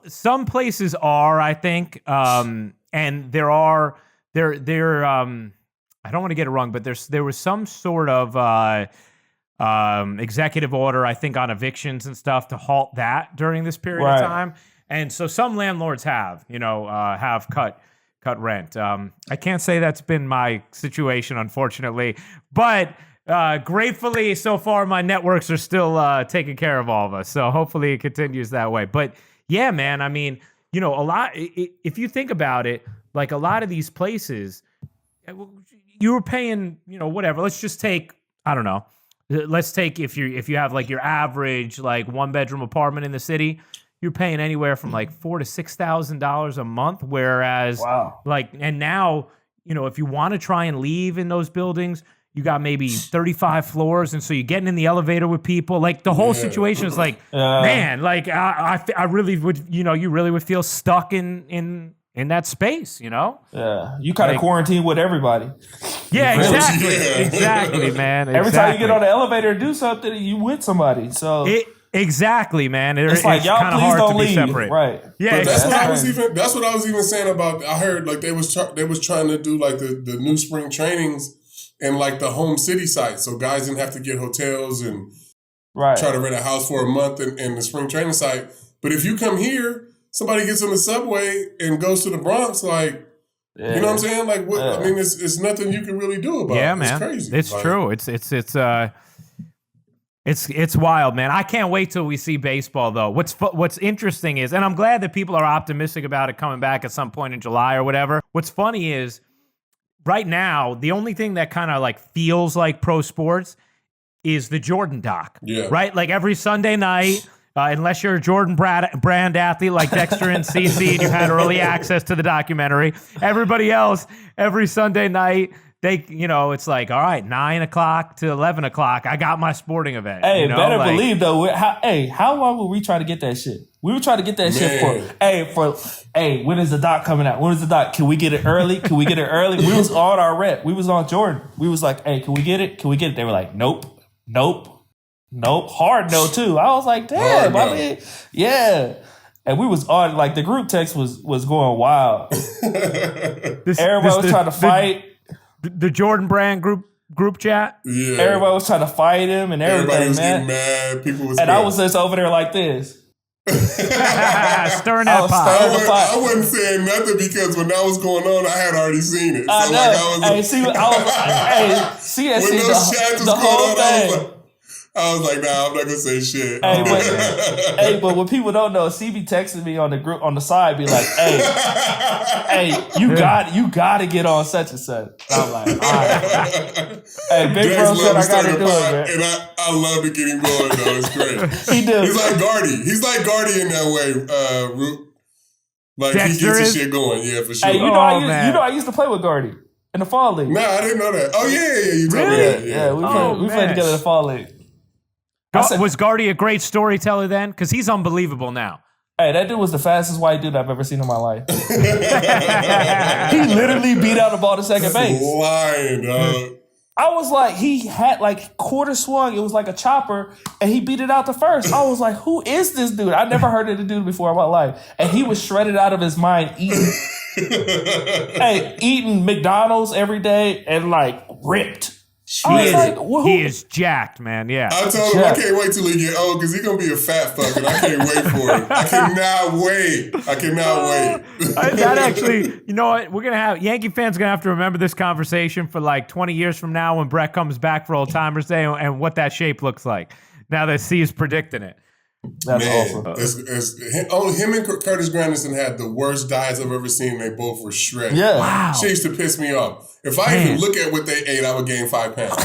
some places are, I think, and there are I don't want to get it wrong, but there was some sort of executive order, I think, on evictions and stuff to halt that during this period of time. And so some landlords have cut rent. I can't say that's been my situation, unfortunately, but gratefully so far my networks are still taking care of all of us. So hopefully it continues that way. But yeah, man, I mean, a lot. If you think about it, like a lot of these places, you were paying, whatever. Let's just take, I don't know. Let's take if you have like your average like 1-bedroom apartment in the city. You're paying anywhere from like $4,000 to $6,000 a month, whereas and now, if you want to try and leave in those buildings, you got maybe 35 floors, and so you're getting in the elevator with people. Like the whole situation is like, man, like I really would, you really would feel stuck in that space, Yeah, you kind of quarantine with everybody. Yeah, exactly, man. Every time you get on the elevator and do something, you with somebody, so. Exactly, man. It's like y'all kind of please hard don't to be leave. separate. Right. Yeah, but exactly. That's what I was even saying about. I heard like they was trying to do like the new spring trainings and like the home city sites, so guys didn't have to get hotels and try to rent a house for a month in the spring training site. But if you come here, somebody gets on the subway and goes to the Bronx, like. You know what I'm saying? Like, what? I mean, it's nothing you can really do about it. Yeah, man. It's crazy. It's true. It's wild, man. I can't wait till we see baseball, though. What's interesting is, and I'm glad that people are optimistic about it coming back at some point in July or whatever. What's funny is, right now, the only thing that kind of like feels like pro sports is the Jordan doc. Yeah. Right? Like every Sunday night, unless you're a Jordan brand athlete like Dexter and CC and you had early access to the documentary, everybody else, every Sunday night, it's like, all right, 9 o'clock to 11 o'clock, I got my sporting event. Hey, believe though, how long will we try to get that shit? We were trying to get that shit when is the doc coming out? When is the doc? Can we get it early? We was on our rep. We was on Jordan. We was like, hey, can we get it? They were like, nope. Hard no too. I was like, damn, I mean, yeah. And we was on, like the group text was going wild. Everybody was trying to fight. The Jordan Brand group chat. Yeah. Everybody was trying to fight him and everything. Everybody was getting mad. People was. And I was just over there like this, stirring that pot. I wasn't saying nothing because when that was going on, I had already seen it. I know. When those chats was going on, I was like, nah, I'm not gonna say shit. But what people don't know, CB texted me on the group on the side, be like, you gotta get on such and such. I'm like, all right. Hey, Big Bro said I gotta do it, man. And I love to get him going though. It's great. He do. He's like Gardy in that way. Like Dexter he gets the shit going, yeah, for sure. Hey, I used to play with Gardy in the fall league. Nah, I didn't know that. Oh yeah, you told me that. Yeah, we played together in the fall league. Was Gardy a great storyteller then? Because he's unbelievable now. Hey, that dude was the fastest white dude I've ever seen in my life. He literally beat out the ball to second base. Lying, dog. I was like, he had like quarter swung. It was like a chopper, and he beat it out to first. I was like, who is this dude? I never heard of the dude before in my life. And he was shredded out of his mind eating McDonald's every day and like ripped. He is jacked, man. Yeah. I told him I can't wait till he get old because he's gonna be a fat fuck, and I can't wait for it. I cannot wait. That actually, you know what? We're gonna have Yankee fans gonna have to remember this conversation for like 20 years from now when Brett comes back for Old Timers Day and what that shape looks like. Now that C is predicting it. That's awesome. Awesome. Him and Curtis Granderson had the worst diets I've ever seen. They both were shredded. Yeah. Wow. She used to piss me off. If I even look at what they ate, I would gain 5 pounds.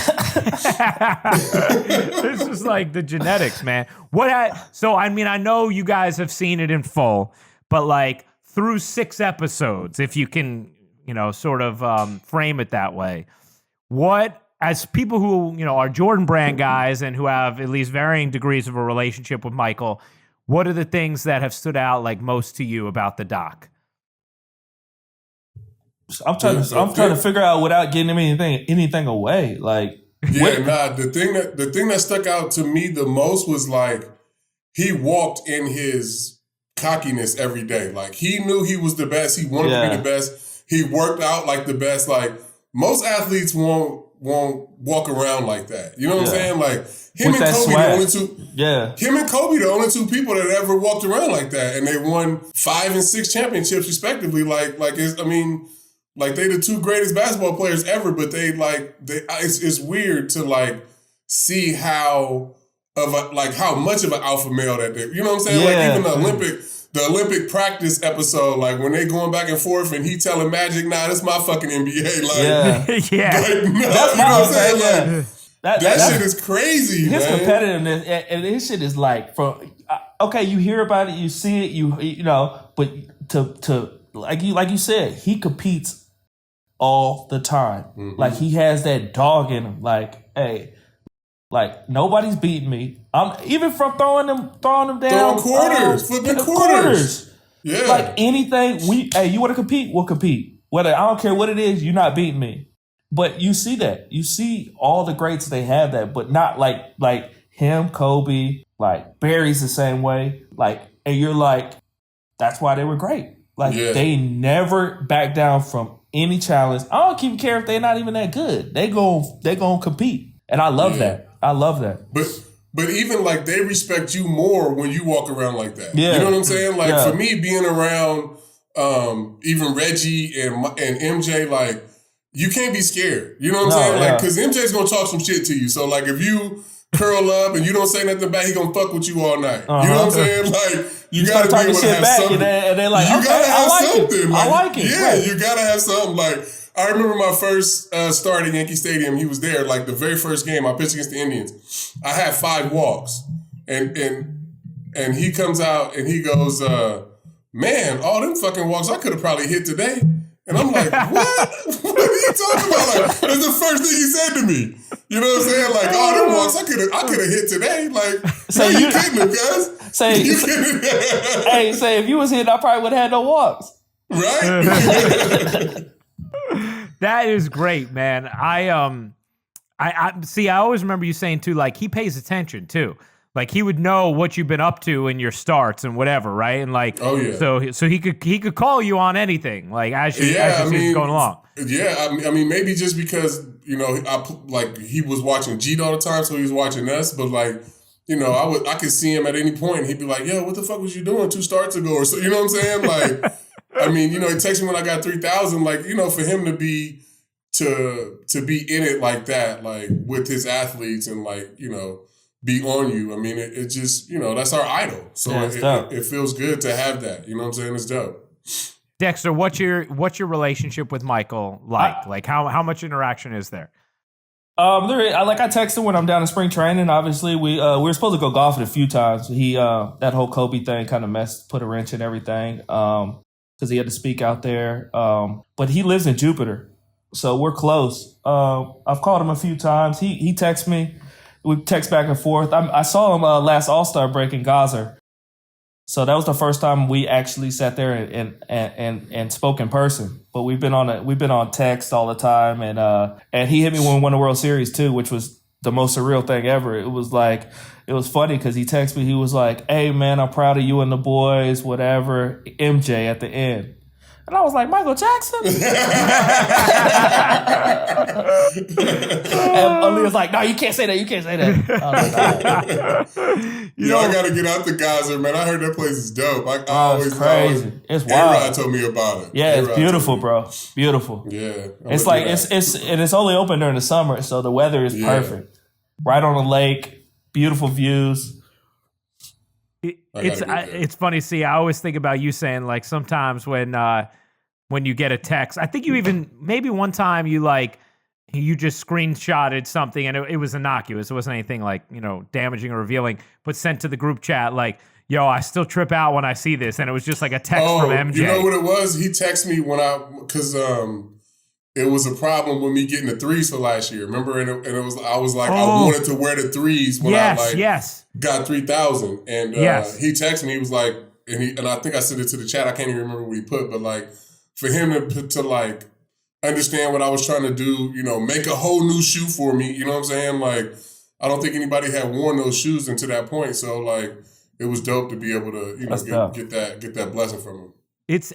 This is like the genetics, man. So, I mean, I know you guys have seen it in full, but like through 6 episodes, if you can, sort of frame it that way, what, as people who, are Jordan Brand guys and who have at least varying degrees of a relationship with Michael, what are the things that have stood out like most to you about the doc? I'm trying to figure out without getting him anything away. Like, the thing that stuck out to me the most was like he walked in his cockiness every day. Like he knew he was the best. He wanted to be the best. He worked out like the best. Like most athletes won't walk around like that. You know what I'm saying? Like him and Kobe, the only two people that ever walked around like that, and they won 5 and 6 championships respectively. Like they the 2 greatest basketball players ever, but it's weird to like see how much of an alpha male that they, you know what I'm saying? Like even the Olympic practice episode, like when they going back and forth and he telling Magic, nah, this my fucking NBA. Like, that's you know what I'm saying? Like, that shit is crazy, his man. Competitiveness, and his shit is like okay, you hear about it, you see it, you know, but to like you said, he competes all the time. Mm-hmm. Like he has that dog in him. Like, hey, like nobody's beating me. I'm even from throwing them down. Flipping quarters. Yeah. Like anything, you want to compete? We'll compete. Whether I don't care what it is, you're not beating me. But you see that. You see all the greats, they have that, but not like him, Kobe, like Barry's the same way. Like, and you're like, that's why they were great. Like they never back down from any challenge. I don't even care if they're not even that good. They gon' compete. And I love that. I love that. But even like they respect you more when you walk around like that. Yeah. You know what I'm saying? Like for me being around even Reggie and MJ, like you can't be scared. You know what I'm saying? Like because MJ's gonna talk some shit to you. So like if you curl up and you don't say nothing back, he gonna fuck with you all night. You know what I'm saying? Like you gotta be able to have something. And they're like, you gotta have something. I like it. Yeah, you gotta have something. Like I remember my first start at Yankee Stadium. He was there. Like the very first game, I pitched against the Indians. I had 5 walks, and he comes out and he goes, "Man, all them fucking walks I could have probably hit today." And I'm like, "What? What are you talking about?" Like that's the first thing he said to me. You know what I'm saying? Like all them walks I could have hit today. Like, so you kidding him, guys? Say if you was hitting, I probably would have had no walks. Right? That is great, man. I see. I always remember you saying too, like he pays attention too. Like he would know what you've been up to in your starts and whatever, right? And like, so he could call you on anything, like as you see going along. Yeah, I mean, maybe just because he was watching Jeet all the time, so he was watching us. But like, I could see him at any point. And he'd be like, "Yo, what the fuck was you doing 2 starts ago?" Or so, you know what I'm saying? Like. I mean, he texted me when I got 3,000. Like, for him to be in it like that, like with his athletes and like, be on you. I mean, it just, that's our idol. So it feels good to have that. You know what I'm saying? It's dope. Dexter, what's your relationship with Michael like? Like how much interaction is there? I texted when I'm down in spring training. Obviously, we were supposed to go golfing a few times. He that whole Kobe thing kind of put a wrench in everything. Because he had to speak out there. But he lives in Jupiter, so we're close. I've called him a few times. He texts me. We text back and forth. I saw him last All-Star break in Gaza. So that was the first time we actually sat there and spoke in person. But we've been on text all the time, and he hit me when we won the World Series too, which was the most surreal thing ever. It was funny because he texted me. He was like, "Hey man, I'm proud of you and the boys, whatever." MJ at the end. And I was like, Michael Jackson? And Ali was like, no, you can't say that. You can't say that. I was like, I gotta get out the geyser, man. I heard that place is dope. I always it's crazy. It's wild. A-Rod told me about it. Yeah, it's beautiful, bro. Beautiful. Yeah. It's like it's only open during the summer, so the weather is perfect. Right on the lake, beautiful views. It's funny. See, I always think about you saying like sometimes when you get a text, I think you even maybe one time you just screenshotted something and it was innocuous. It wasn't anything like damaging or revealing, but sent to the group chat like, "Yo, I still trip out when I see this," and it was just like a text from MJ. You know what it was? He texted me because it was a problem with me getting the threes for last year. Remember? And it was I was like, I wanted to wear the threes when I got 3,000. And he texted me. He was like, and I think I sent it to the chat. I can't even remember what he put, but like for him to like understand what I was trying to do, make a whole new shoe for me. You know what I'm saying? Like I don't think anybody had worn those shoes until that point. So like it was dope to be able to get that blessing from him.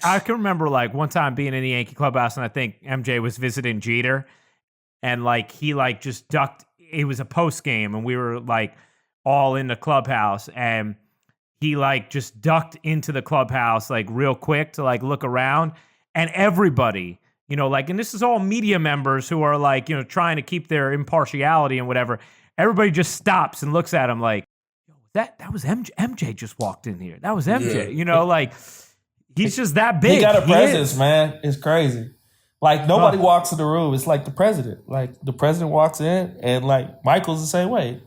I can remember like one time being in the Yankee clubhouse and I think MJ was visiting Jeter and like he like just ducked. It was a post game and we were like all in the clubhouse and he like just ducked into the clubhouse like real quick to like look around and everybody, and this is all media members who are like, trying to keep their impartiality and whatever. Everybody just stops and looks at him like, that was MJ. MJ just walked in here. That was MJ, like. He's just that big. He got a presence, man. It's crazy. Like, nobody walks in the room. It's like the president. Like, the president walks in, and, like, Michael's the same way.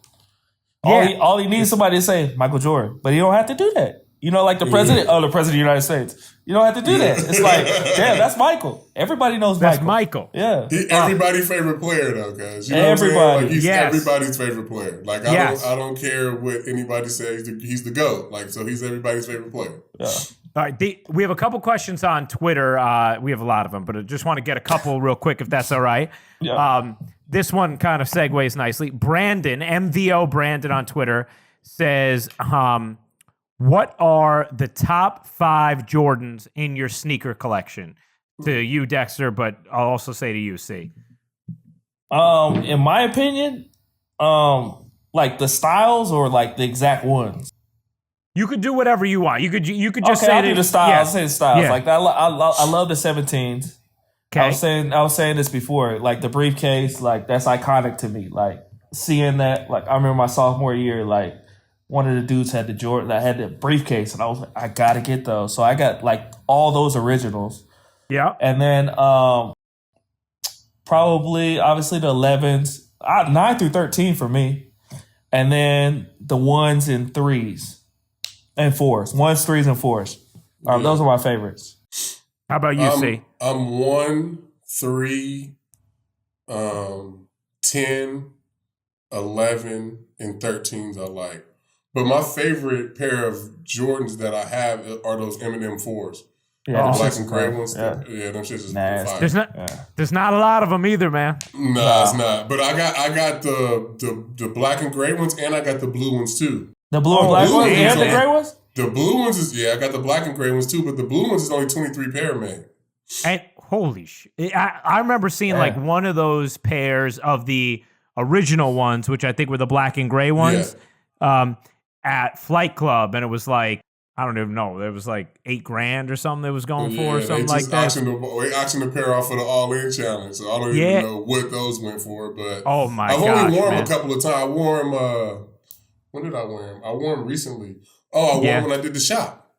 All he needs somebody to say, Michael Jordan. But he don't have to do that. Like the president, the president of the United States. You don't have to do that. It's like, damn, that's Michael. Everybody knows that's Michael. Yeah. Everybody's favorite player, though, guys. You know everybody. What I'm saying? Like, he's everybody's favorite player. Like, I don't care what anybody says. He's the GOAT. Like, so he's everybody's favorite player. Yeah. All right, we have a couple questions on Twitter. We have a lot of them, but I just want to get a couple real quick, if that's all right. Yeah. This one kind of segues nicely. Brandon, MVO Brandon on Twitter, says, what are the top 5 Jordans in your sneaker collection? To you, Dexter, but I'll also say to you, C. In my opinion, like the styles or like the exact ones? You could do whatever you want. You could just say I'll do the styles. Yeah. I'll say the styles. Yeah. Like I love the 17s. Okay. I was saying this before. Like the briefcase, like that's iconic to me. Like seeing that, like I remember my sophomore year, like one of the dudes had the Jordan that had the briefcase, and I was like, I gotta get those. So I got like all those originals. Yeah. And then probably obviously the 11s, 9 through 13 for me, and then the 1s and 3s. And 4s. 1s, 3s, and 4s. Those are my favorites. How about you, C? I'm 1, 3, 10, 11, and 13s I like. But my favorite pair of Jordans that I have are those Eminem 4s. Yeah, the black and gray ones. Yeah, them shits is fire. There's not a lot of them either, man. No, it's not. But I got the black and gray ones, and I got the blue ones too. The blue and black ones? And the gray ones? The blue ones is, I got the black and gray ones too, but the blue ones is only 23 pair made. And holy shit. I remember seeing like one of those pairs of the original ones, which I think were the black and gray ones, at Flight Club. And it was like, I don't even know. It was like $8,000 or something they was going for, or something like that. They auctioned the pair off for the All-In Challenge, so I don't even know what those went for. But I've only worn them a couple of times. I wore them. When did I wear them? I wore them recently. Oh, I wore them when I did the shop.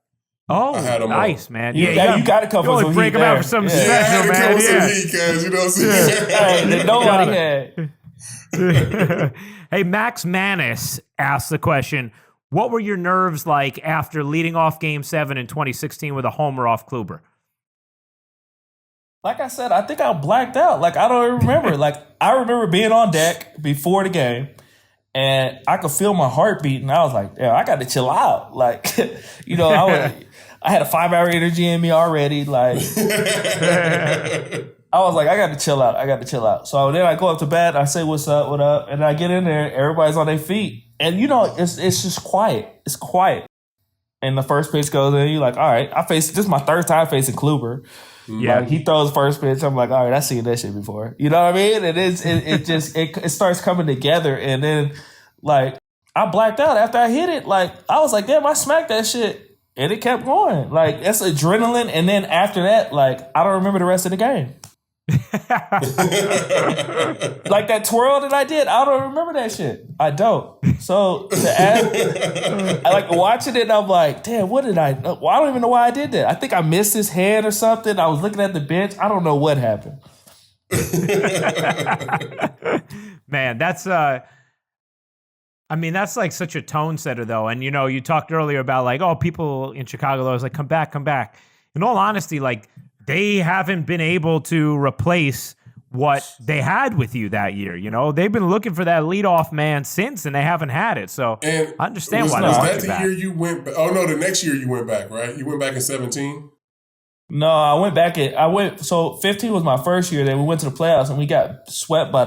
Oh, I had them nice, man. You got to come for some heat. Break them out for something special, man. Some heat, cause you know what I'm saying. Hey, nobody had. Hey, Max Manis asked the question, what were your nerves like after leading off Game 7 in 2016 with a homer off Kluber? Like I said, I think I blacked out. Like, I don't remember. Like, I remember being on deck before the game, and I could feel my heart beating. I was like, yeah, I got to chill out. Like, I had a 5-hour energy in me already. Like, I was like, I got to chill out. So then I go up to bat, I say, what's up, what up? And I get in there, everybody's on their feet. And, it's just quiet. It's quiet. And the first pitch goes in, you're like, all right, this is my third time facing Kluber. Yeah. Like he throws first pitch, I'm like, all right, I've seen that shit before. You know what I mean? And it starts coming together, and then like I blacked out after I hit it. Like I was like, damn, I smacked that shit, and it kept going. Like that's adrenaline, and then after that, like I don't remember the rest of the game. Like that twirl that I did, I don't remember that shit. I don't. So to add, I like watching it, and I'm like, damn, what did I? Well, I don't even know why I did that. I think I missed his hand or something. I was looking at the bench. I don't know what happened. Man, that's that's like such a tone setter though. And you talked earlier about like, oh, people in Chicago, I was like, come back, come back. In all honesty, like they haven't been able to replace what they had with you that year. They've been looking for that leadoff man since, and they haven't had it. So and I understand why. Was that the year you went? Oh no, the next year you went back, right? You went back in 17. No, I went back. So 15 was my first year. Then we went to the playoffs, and we got swept by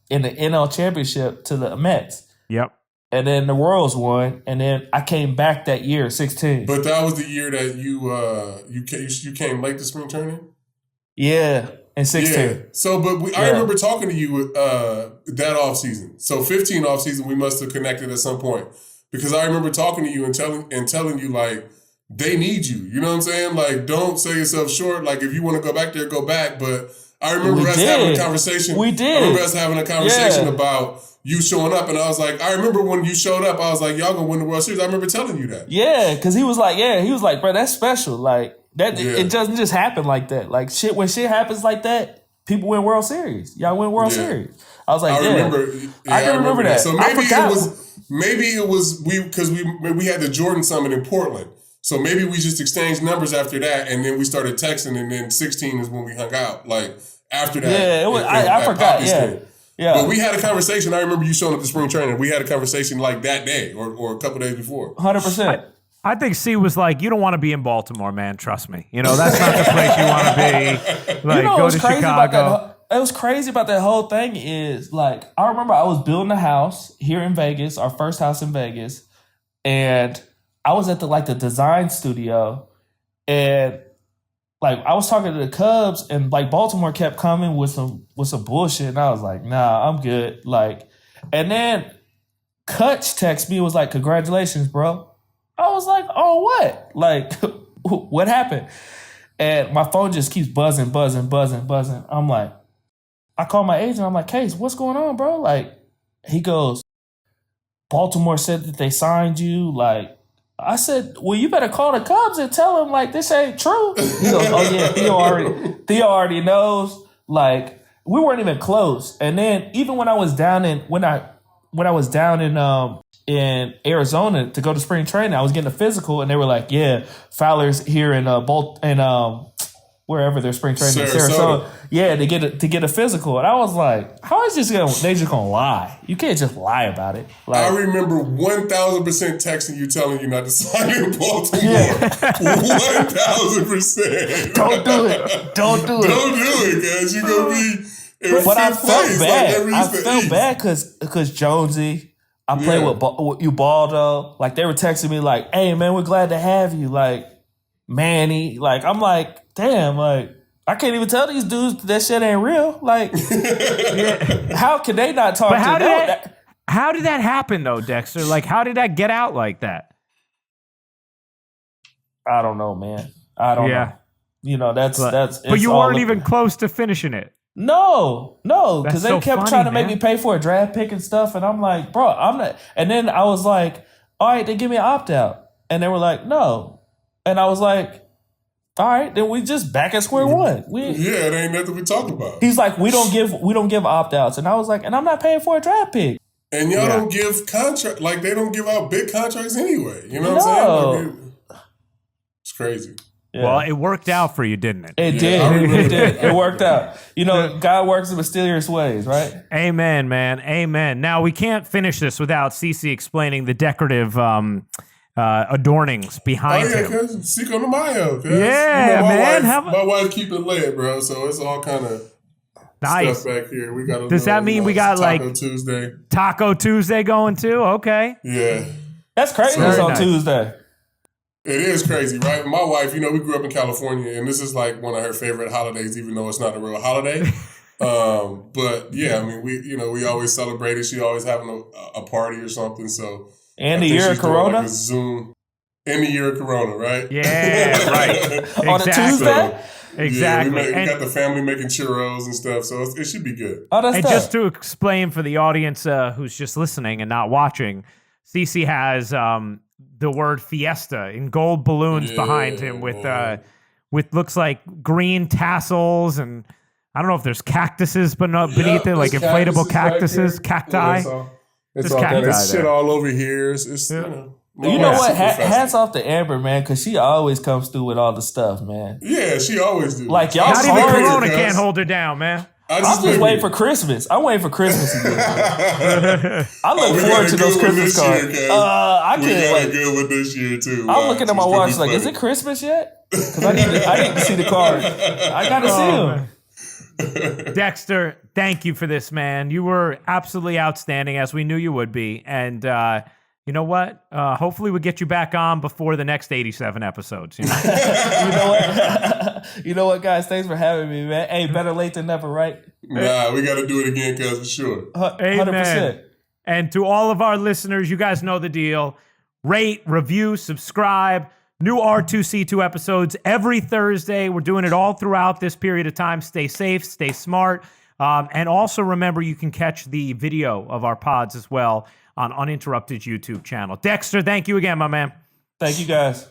in the NL Championship to the Mets. Yep. And then the Royals won, and then I came back that year, 16. But that was the year that you came late to spring training? Yeah, in 16. Yeah. So, I remember talking to you that offseason. So 15 offseason, we must have connected at some point. Because I remember talking to you and telling you, like, they need you. You know what I'm saying? Like, don't sell yourself short. Like, if you want to go back there, go back. But I remember having a conversation. We did. I remember us having a conversation about you showing up, and I was like, I remember when you showed up, I was like, y'all gonna win the World Series. I remember telling you that. Yeah, because he was like, bro, that's special. Like that, it doesn't just happen like that. Like when shit happens like that, people win World Series. Y'all win World Series. I was like, I can remember that. So maybe it was because we had the Jordan Summit in Portland. So maybe we just exchanged numbers after that, and then we started texting, and then 16 is when we hung out. Like after that, yeah, it was. I forgot. Yeah. But we had a conversation. I remember you showing up to spring training. We had a conversation like that day or a couple days before. 100%. I think C was like, you don't want to be in Baltimore, man. Trust me. That's not the place you want to be. Like, go to Chicago. It was crazy about that whole thing is, like, I remember I was building a house here in Vegas, our first house in Vegas, and I was at the design studio, and like I was talking to the Cubs, and like Baltimore kept coming with some bullshit, and I was like, nah, I'm good. Like, and then Kutch texted me, was like, congratulations, bro. I was like, oh, what? Like, what happened? And my phone just keeps buzzing. I'm like, I call my agent. I'm like, Case, what's going on, bro? Like, he goes, Baltimore said that they signed you. Like, I said, well, you better call the Cubs and tell them, like, this ain't true. He goes, oh, yeah, Theo already knows. Like, we weren't even close. And then even when I was down in Arizona to go to spring training, I was getting a physical, and they were like, yeah, Fowler's here in wherever their spring training, Sarasota. Yeah, to get a physical. And I was like, how is they just gonna lie? You can't just lie about it. Like, I remember 1,000% texting you, telling you not to sign in Baltimore. Yeah. 1,000%. Don't do it. Don't do it, guys. You're gonna be in but I fifth felt place. bad. I felt bad because Jonesy, I played with Ubaldo. Like, they were texting me like, hey, man, we're glad to have you. Like, Manny. Like, I'm like, damn, like, I can't even tell these dudes that shit ain't real. Like, how can they not talk to them? How did that happen, though, Dexter? Like, how did that get out like that? I don't know, man. I don't know. That's. But you weren't even close to finishing it. No, because they kept trying to make me pay for a draft pick and stuff, and I'm like, bro, I'm not. And then I was like, all right, they give me an opt out, and they were like, no, and I was like, all right, then we just back at square one. It ain't nothing we talk about. He's like, we don't give opt outs, and I was like, and I'm not paying for a draft pick. And y'all don't give contract, like they don't give out big contracts anyway. You know what I'm saying? Like, it's crazy. Yeah. Well, it worked out for you, didn't it? It did. It did. It worked out. God works in mysterious ways, right? Amen, man. Amen. Now, we can't finish this without Cece explaining the decorative adornings behind him. Cause Seco de Mayo. Yeah, man. My wife keep it lit, bro. So it's all kind of nice stuff back here. We got. Does that mean we got Taco Tuesday going too? Okay. Yeah. That's crazy. It's on Tuesday. It is crazy, right? My wife, we grew up in California, and this is like one of her favorite holidays, even though it's not a real holiday. But yeah, I mean, we always celebrate it. She always having a party or something. So and the year of Corona, like a Zoom in the year of Corona, right? Yeah, right. On a Tuesday. Exactly. Yeah, we got the family making churros and stuff, so it should be good. Oh, that's and tough. just to explain for the audience who's just listening and not watching, Cece has the word fiesta in gold balloons behind him with looks like green tassels, and I don't know if there's cactuses beneath it, like inflatable cactuses, cacti. It's all cacti. It's shit all over here. It's You know what? Hats off to Amber, man, because she always comes through with all the stuff, man. Yeah, she always do. Like y'all, not even Corona can't hold her down, man. I'm just waiting for Christmas. I'm waiting for Christmas again. I look forward to those Christmas cards. I can't wait. A good one this year too. I'm looking at my watch like, is it Christmas yet? Because I need to see the card. I got to see them. Dexter, thank you for this, man. You were absolutely outstanding, as we knew you would be, and. You know what? Hopefully we get you back on before the next 87 episodes. You know what? You know what, guys? Thanks for having me, man. Hey, better late than never, right? Nah, we got to do it again, cuz, for sure. 100%. And to all of our listeners, you guys know the deal. Rate, review, subscribe. New R2C2 episodes every Thursday. We're doing it all throughout this period of time. Stay safe, stay smart. And also remember, you can catch the video of our pods as well on Uninterrupted YouTube channel. Dexter, thank you again, my man. Thank you, guys.